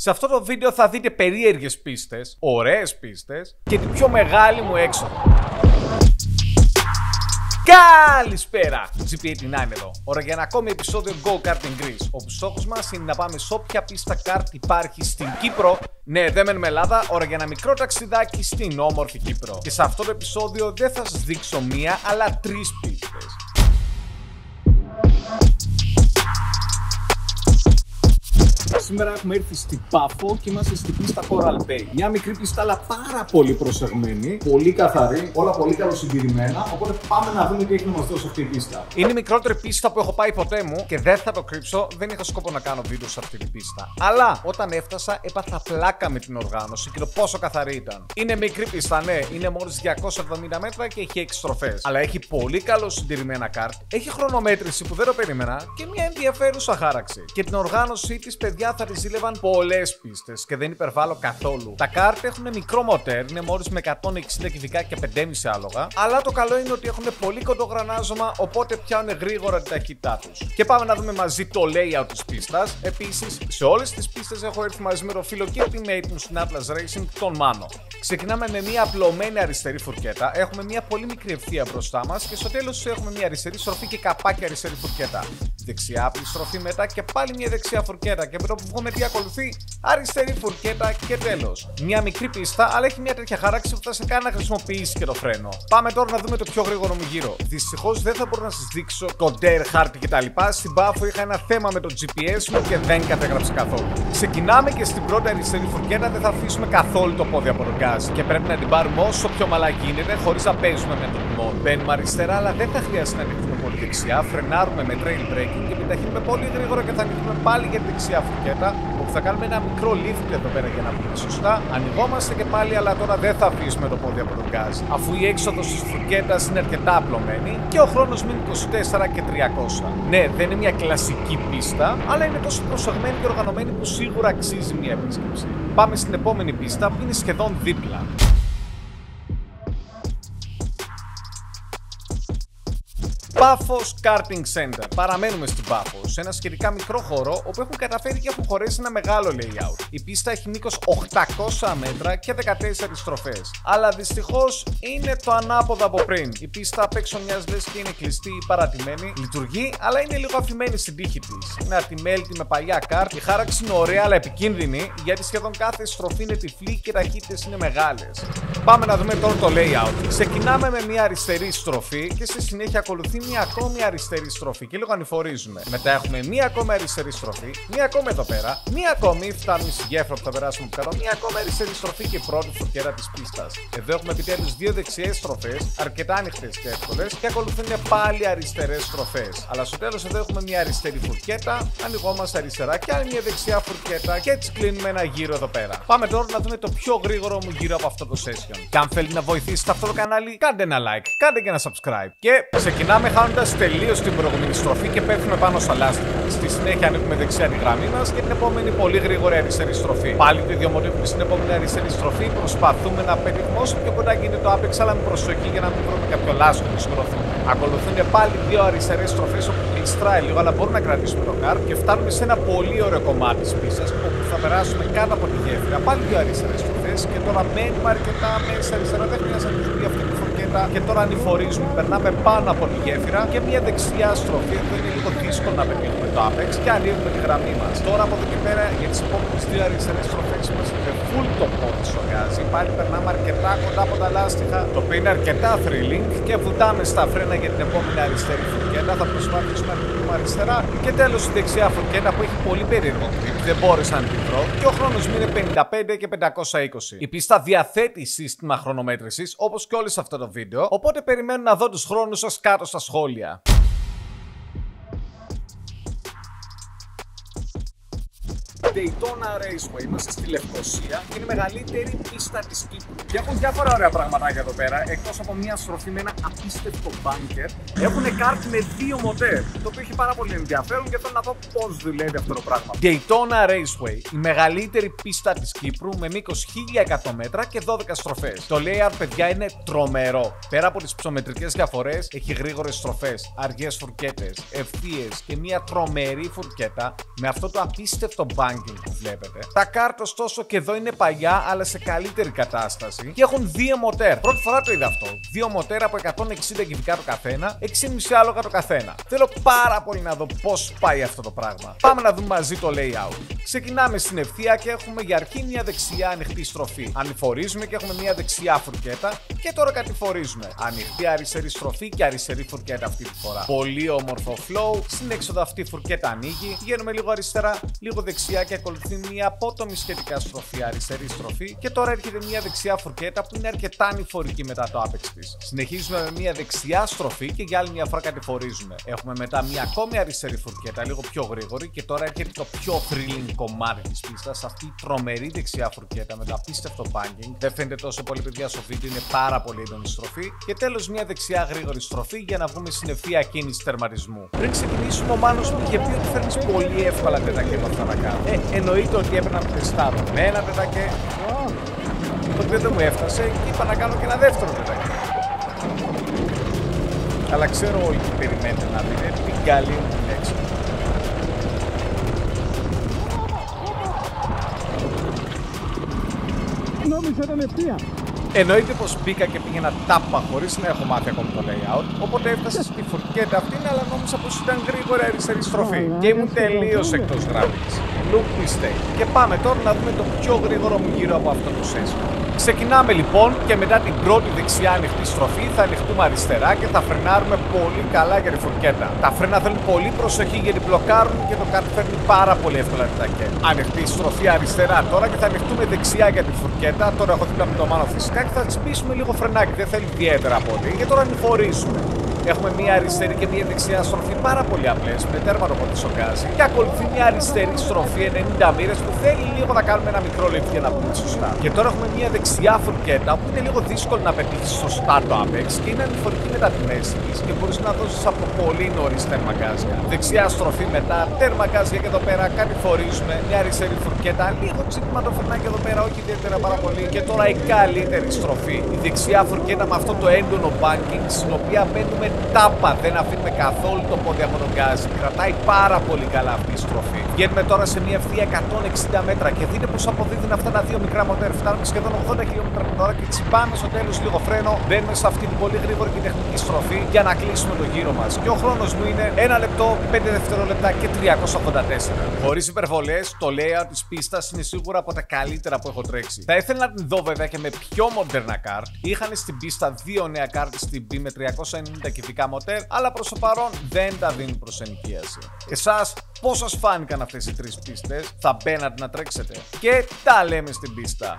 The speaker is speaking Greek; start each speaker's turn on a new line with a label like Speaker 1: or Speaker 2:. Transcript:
Speaker 1: Σε αυτό το βίντεο θα δείτε περίεργες πίστες, ωραίες πίστες και την πιο μεγάλη μου έξοδο. Καλησπέρα! GP89 εδώ. Ώρα για ένα ακόμη επεισόδιο Go Karting Greece, όπου στόχος μας είναι να πάμε σε όποια πίστα kart υπάρχει στην Κύπρο. Ναι, δεν μένουμε Ελλάδα, ώρα για ένα μικρό ταξιδάκι στην όμορφη Κύπρο. Και σε αυτό το επεισόδιο δεν θα σας δείξω μία, αλλά τρεις πίστες. Σήμερα έχουμε έρθει στην Πάφο και είμαστε στην πίστα Coral Bay. Μια μικρή πίστα, αλλά πάρα πολύ προσεγμένη. Πολύ καθαρή, όλα πολύ καλοσυντηρημένα. Οπότε πάμε να δούμε τι έχει να μας δώσει αυτή η πίστα. Είναι η μικρότερη πίστα που έχω πάει ποτέ μου και δεν θα το κρύψω, δεν είχα σκοπό να κάνω βίντεο σε αυτή την πίστα. Αλλά όταν έφτασα, έπαθα πλάκα με την οργάνωση και το πόσο καθαρή ήταν. Είναι μικρή πίστα, ναι, είναι μόλις 270 μέτρα και έχει 6 στροφές. Αλλά έχει πολύ καλοσυντηρημένα καρτ, έχει χρονομέτρηση που δεν το περίμενα και μια ενδιαφέρουσα χάραξη. Και την οργάνωσή της, παιδιά, θα τη ζήλευαν πολλές πίστες και δεν υπερβάλλω καθόλου. Τα κάρτ έχουν μικρό μοτέρ, είναι μόλις με 160 κυβικά και 5,5 άλογα. Αλλά το καλό είναι ότι έχουν πολύ κοντό γρανάζωμα, οπότε πιάνουν γρήγορα την ταχύτητά τους. Και πάμε να δούμε μαζί το layout της πίστας. Επίσης, σε όλες τις πίστες έχω έρθει μαζί με το φίλο και teammate μου στην Atlas Racing, τον Μάνο. Ξεκινάμε με μια απλωμένη αριστερή φουρκέτα. Έχουμε μια πολύ μικρή ευθεία μπροστά μας και στο τέλος έχουμε μια αριστερή στροφή και καπάκι αριστερή φουρκέτα. Δεξιά απλή στροφή μετά και πάλι μια δεξιά φουρκέτα. Και μετά που βγούμε τι ακολουθεί, αριστερή φουρκέτα και τέλος. Μια μικρή πίστα, αλλά έχει μια τέτοια χάραξη που θα σε κάνει να χρησιμοποιήσει και το φρένο. Πάμε τώρα να δούμε το πιο γρήγορο μου γύρο. Δυστυχώς δεν θα μπορώ να σας δείξω κοντέρ, χάρτη κτλ. Στην Πάφο είχα ένα θέμα με το GPS μου και δεν κατέγραψε καθόλου. Ξεκινάμε και στην πρώτη αριστερή φουρκέτα δεν θα αφήσουμε καθόλου το πόδι από τον γκάζ και πρέπει να την πάρουμε όσο πιο μαλά γίνεται χωρίς να παίζουμε με τον τιμόν. Μπαίνουμε αριστερά, αλλά δεν θα χρειάζεται να ανοιχτούμε πολύ δεξιά. Φρενάρουμε με trail braking και επιταχύνουμε πολύ γρήγορα και θα ανοιχτούμε πάλι για τη δεξιά φουρκέτα, όπου θα κάνουμε ένα μικρό lift εδώ πέρα για να πούμε σωστά. Ανοιγόμαστε και πάλι, αλλά τώρα δεν θα αφήσουμε το πόδι από τον γκάζ, αφού η έξοδος της φουρκέτας είναι αρκετά απλωμένη και ο χρόνος μείνει 24 και 300. Ναι, δεν είναι μια κλασική πίστα, αλλά είναι τόσο προσεγμένη και οργανωμένη που σίγουρα αξίζει μια επίσκεψη. Πάμε στην επόμενη πίστα που είναι σχεδόν δίπλα. Πάφος Karting Center. Παραμένουμε στην Πάφο, σε ένα σχετικά μικρό χώρο όπου έχουν καταφέρει και έχουν χωρέσει ένα μεγάλο layout. Η πίστα έχει μήκος 800 μέτρα και 14 στροφές. Αλλά δυστυχώς είναι το ανάποδο από πριν. Η πίστα απ' έξω μοιάζει λες και είναι κλειστή ή παρατημένη. Λειτουργεί, αλλά είναι λίγο αφημένη στην τύχη της. Είναι ατιμέλτη με παλιά κάρτ. Η χάραξη είναι ωραία, αλλά επικίνδυνη, γιατί σχεδόν κάθε στροφή είναι τυφλή και οι ταχύτητες είναι μεγάλες. Πάμε να δούμε τώρα το layout. Ξεκινάμε με μια αριστερή στροφή και στη συνέχεια ακολουθεί μια ακόμη αριστερή στροφή και λίγο ανηφορίζουμε. Μετά έχουμε μια ακόμη αριστερή στροφή, μια ακόμη εδώ πέρα, μια ακόμη, φτάνουμε στη γέφυρα που θα περάσουμε από κάτω, μια ακόμη αριστερή στροφή και η πρώτη φουρκέτα της πίστας. Εδώ έχουμε επιτέλους δύο δεξιές στροφές, αρκετά ανοιχτές και εύκολες, και ακολουθούν πάλι αριστερές στροφές. Αλλά στο τέλος εδώ έχουμε μια αριστερή φουρκέτα, ανοιγόμαστε αριστερά και άλλη μια δεξιά φουρκέτα και έτσι κλείνουμε ένα γύρο εδώ πέρα. Πάμε τώρα να δούμε το πιο γρήγορο μου γύρο από αυτό το session. Και αν θέλετε να βοηθήσετε αυτό το κανάλι, κάντε ένα like, κάντε και ένα subscribe. Και ξεκινάμε χάνοντας τελείως την προηγούμενη στροφή και πέφτουμε πάνω στα λάστιχα. Στη συνέχεια ανοίγουμε δεξιά τη γραμμή μας και την επόμενη πολύ γρήγορη αριστερή στροφή. Πάλι το ίδιο μοτίβο στην επόμενη αριστερή στροφή. Προσπαθούμε να πετύχουμε όσο πιο κοντά γίνεται το apex, αλλά με προσοχή για να μην βρούμε κάποιο λάστιχο και σκουρωθούμε. Ακολουθούν πάλι δύο αριστερές στροφές όπου κλειστράει λίγο, αλλά μπορούμε να κρατήσουμε το κάρτ και φτάνουμε σε ένα πολύ ωραίο κομμάτι της πίστας όπου θα περάσουμε κάτω από τη γέφυρα. Πάλι δύο αριστερές στροφές και τώρα μένουμε αρκετά μέσα αριστερά. Δεν χρειάζεται να ανοιχτεί αυτή τη φουρκέτα και τώρα ανηφορίζουμε. Περνάμε πάνω από τη γέφυρα και μια δεξιά στροφή που είναι λίγο δύσκολο να πετύχουμε το apex και ανοίγουμε τη γραμμή μας. Τώρα από εδώ και πέρα για τις επόμενες δύο αριστερές στροφές μας είναι full το πόδι στο γκάζι. Πάλι περνάμε αρκετά κοντά από τα λάστιχα, το οποίο είναι αρκετά thrilling και βουτάμε στα φρένα για την επόμενη αριστερή φουρκέτα. Θα προσπαθήσουμε να πετύχουμε αριστερά και τέλος η δεξιά φουρκέτα που έχει πολύ περίεργο grip. Δεν μπόρεσα να την βρω και ο χρόνος μου είναι 55 και 520. Η πίστα διαθέτει σύστημα χρονομέτρησης όπως και όλοι σε αυτό το βίντεο, οπότε περιμένω να δω τους χρόνους σας κάτω στα σχόλια. Daytona Raceway, είμαστε στη Λευκοσία και είναι η μεγαλύτερη πίστα της Κύπρου. Και έχουν διάφορα ωραία πραγματάκια εδώ πέρα, εκτός από μια στροφή με ένα απίστευτο bunker. Έχουν κάρτ με δύο μοτέρ, το οποίο έχει πάρα πολύ ενδιαφέρον και θέλω να δω πώς δουλεύει αυτό το πράγμα. Daytona Raceway, η μεγαλύτερη πίστα της Κύπρου με μήκος 1100 μέτρα και 12 στροφές. Το layout, παιδιά, είναι τρομερό. Πέρα από τις ψωμετρικές διαφορές, έχει γρήγορες στροφές, αργές φουρκέτες, ευθείες και μια τρομερή φουρκέτα με αυτό το απίστευτο bunker banking που βλέπετε. Τα κάρτ ωστόσο και εδώ είναι παλιά, αλλά σε καλύτερη κατάσταση και έχουν 2 μοτέρ. Πρώτη φορά το είδα αυτό. 2 μοτέρ από 160 κυβικά το καθένα, 6,5 άλογα το καθένα. Θέλω πάρα πολύ να δω πώς πάει αυτό το πράγμα. Πάμε να δούμε μαζί το layout. Ξεκινάμε στην ευθεία και έχουμε για αρχή μια δεξιά ανοιχτή στροφή. Ανηφορίζουμε και έχουμε μια δεξιά φουρκέτα. Και τώρα κατηφορίζουμε. Ανοιχτή αριστερή στροφή και αριστερή φουρκέτα αυτή τη φορά. Πολύ όμορφο flow. Στην έξοδο αυτή η φουρκέτα ανοίγει. Πηγαίνουμε λίγο αριστερά, λίγο δεξιά και ακολουθεί μια απότομη σχετικά στροφή, αριστερή στροφή. Και τώρα έρχεται μια δεξιά φουρκέτα που είναι αρκετά ανηφορική μετά το apex της. Συνεχίζουμε με μια δεξιά στροφή και για άλλη μια φορά κατηφορίζουμε. Έχουμε μετά μια ακόμη αριστερή φουρκέτα, λίγο πιο γρήγορη. Και τώρα έρχεται το πιο thrilling κομμάτι της πίστας. Αυτή η τρομερή δεξιά φουρκέτα με το απίστευτο banking. Δεν φαίνεται τόσο πολύ, παιδιά, στο βίντεο, είναι πάρα πολύ έντονη στροφή. Και τέλος μια δεξιά γρήγορη στροφή για να βγούμε στην ευθεία κίνηση τερματισμού. Πριν ξεκινήσουμε, ο Μάνος μου είχε πει ότι φέρνεις πολύ εύκολα τετακέ με αυτά να κάνω. Εννοείται ότι έπρεπε να τεστάρω με ένα τετακέ. Το οποίο δεν μου έφτασε και είπα να κάνω και ένα δεύτερο τετακέ. Αλλά ξέρω όλοι τι περιμένετε να δείτε, την καλή μου την λέξη.
Speaker 2: Νόμιζα ήταν ευθεία.
Speaker 1: Εννοείται πως μπήκα και πήγαινα τάπα χωρίς να έχω μάθει ακόμη το layout. Οπότε έφτασα στη φουρκέτα αυτή, αλλά νόμιζα πως ήταν γρήγορα αριστερή στροφή. Και ήμουν τελείως εκτός γραμμής. Look mistake. Και πάμε τώρα να δούμε το πιο γρήγορο μου γύρο από αυτό το session. Ξεκινάμε λοιπόν και μετά την πρώτη δεξιά ανοιχτή στροφή θα ανοιχτούμε αριστερά και θα φρενάρουμε πολύ καλά για τη φουρκέτα. Τα φρένα θέλουν πολύ προσοχή γιατί μπλοκάρουν και το κάρτ φέρνει πάρα πολύ εύκολα την τακέ. Ανοιχτή στροφή αριστερά τώρα και θα ανοιχτούμε δεξιά για τη φουρκέτα. Τώρα έχω δίπλα με το Μάνο φυσικά και θα τσιμπήσουμε λίγο φρενάκι. Δεν θέλει ιδιαίτερα πολύ και τώρα ανηφορίζουμε. Έχουμε μια αριστερή και μια δεξιά στροφή πάρα πολύ απλές με τέρμα το πόδι σοκάζει. Και ακολουθεί μια αριστερή στροφή 90 μοίρες που θέλει λίγο να κάνουμε ένα μικρό lift για να πούμε σωστά. Και τώρα έχουμε μια δεξιά φουρκέτα που είναι λίγο δύσκολο να πετύχει σωστά το apex και είναι ανηφορική μετά τη μέση της και μπορείς να δώσεις από πολύ νωρίς τέρμα γκάζια. Δεξιά στροφή μετά, τέρμα γκάζια και εδώ πέρα κατηφορίζουμε. Μια αριστερή φουρκέτα, λίγο τσίπημα το φρενάκι εδώ πέρα, όχι ιδιαίτερα πάρα πολύ. Και τώρα η καλύτερη στροφή. Η δεξιά φουρκέτα με αυτό το έντονο banking, στην οποία μπαίνουμε τάπα, δεν αφήνουμε καθόλου το πόδι από τον γκάζι. Κρατάει πάρα πολύ καλά αυτή η στροφή. Βγαίνουμε τώρα σε μια ευθεία 160 μέτρα και δείτε πως αποδίδουν αυτά τα δύο μικρά μοτέρ. Φτάνουμε σχεδόν 80 χιλιόμετρα την ώρα και τσιμπάμε στο τέλος λίγο φρένο. Μπαίνουμε σε αυτή την πολύ γρήγορη και τεχνική στροφή για να κλείσουμε το γύρο μας. Και ο χρόνος μου είναι 1 λεπτό, 5 δευτερόλεπτα και 384. Χωρίς υπερβολές, το layout της πίστας είναι σίγουρα από τα καλύτερα που έχω τρέξει. Θα ήθελα να την δω βέβαια και με πιο μοντέρνα κάρτ. Είχαν στην πίστα 2 νέα κάρτ στην B με 390 κυβικά μοτέρ, αλλά προς το παρόν δεν τα δίνουν προς ενοικίαση. Εσάς, πώς σας φάνηκαν αυτές οι 3 πίστες, θα μπαίνατε να τρέξετε? Και τα λέμε στην πίστα.